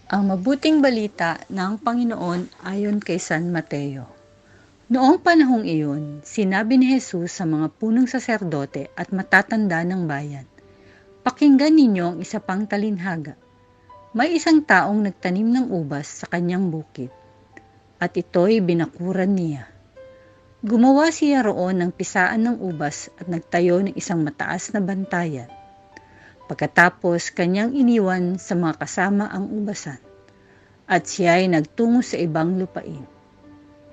Ang mabuting balita ng Panginoon ayon kay San Mateo. Noong panahong iyon, sinabi ni Jesus sa mga punong saserdote at matatanda ng bayan, "Pakinggan ninyo ang isa pang talinhaga. May isang taong nagtanim ng ubas sa kanyang bukid, at ito'y binakuran niya. Gumawa siya roon ng pisaan ng ubas at nagtayo ng isang mataas na bantayan. Pagkatapos, kanyang iniwan sa mga kasama ang ubasan, at siya ay nagtungo sa ibang lupain.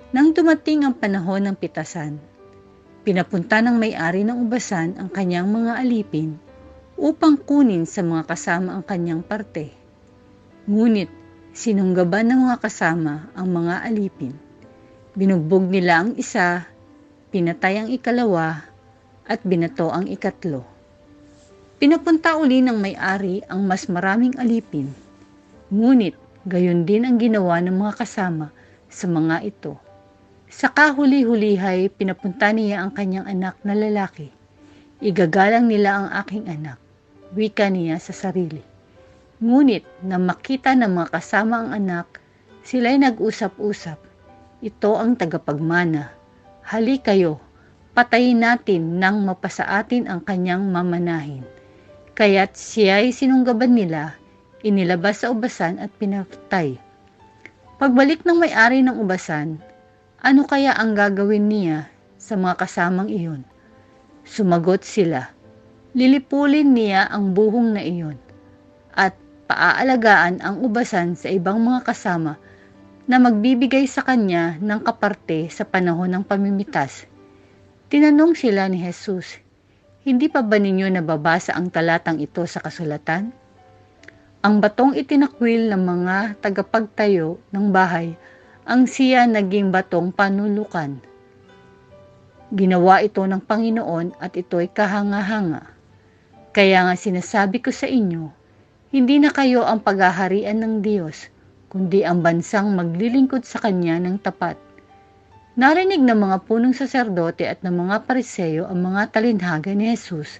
Nang dumating ang panahon ng pitasan, pinapunta ng may-ari ng ubasan ang kanyang mga alipin upang kunin sa mga kasama ang kanyang parte. Ngunit sinunggaban ng mga kasama ang mga alipin. Binugbog nila ang isa, pinatay ang ikalawa, at binato ang ikatlo. Pinapunta uli ng may-ari ang mas maraming alipin, ngunit gayon din ang ginawa ng mga kasama sa mga ito. Sa kahuli-hulihay, pinapunta niya ang kanyang anak na lalaki. "Igagalang nila ang aking anak," wika niya sa sarili. Ngunit nang makita ng mga kasama ang anak, sila'y nag-usap-usap, "Ito ang tagapagmana. Hali kayo, patayin natin nang mapasa atin ang kanyang mamanahin." Kaya't siya'y sinunggaban nila, inilabas sa ubasan at pinatay. Pagbalik ng may-ari ng ubasan, ano kaya ang gagawin niya sa mga kasamang iyon? Sumagot sila, lilipulin niya ang buhong na iyon at paaalagaan ang ubasan sa ibang mga kasama na magbibigay sa kanya ng kaparte sa panahon ng pamimitas. Tinanong sila ni Jesus, "Hindi pa ba ninyo nababasa ang talatang ito sa kasulatan? Ang batong itinakwil ng mga tagapagtayo ng bahay, ang siya naging batong panulukan. Ginawa ito ng Panginoon at ito'y kahanga-hanga. Kaya nga sinasabi ko sa inyo, hindi na kayo ang paghaharian ng Diyos, kundi ang bansang maglilingkod sa Kanya ng tapat." Narinig ng mga punong saserdote at ng mga Pariseo ang mga talinhaga ni Jesus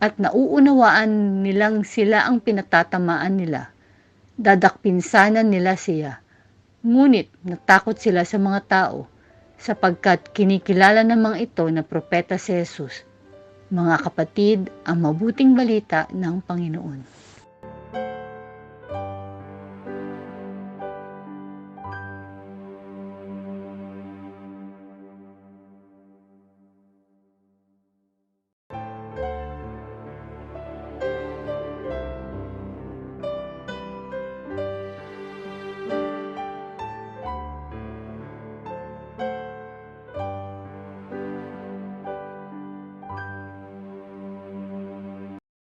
at nauunawaan nilang sila ang pinatatamaan nila. Dadakpinsanan nila siya. Ngunit natakot sila sa mga tao sapagkat kinikilala ng mga ito na propeta si Jesus. Mga kapatid, ang mabuting balita ng Panginoon.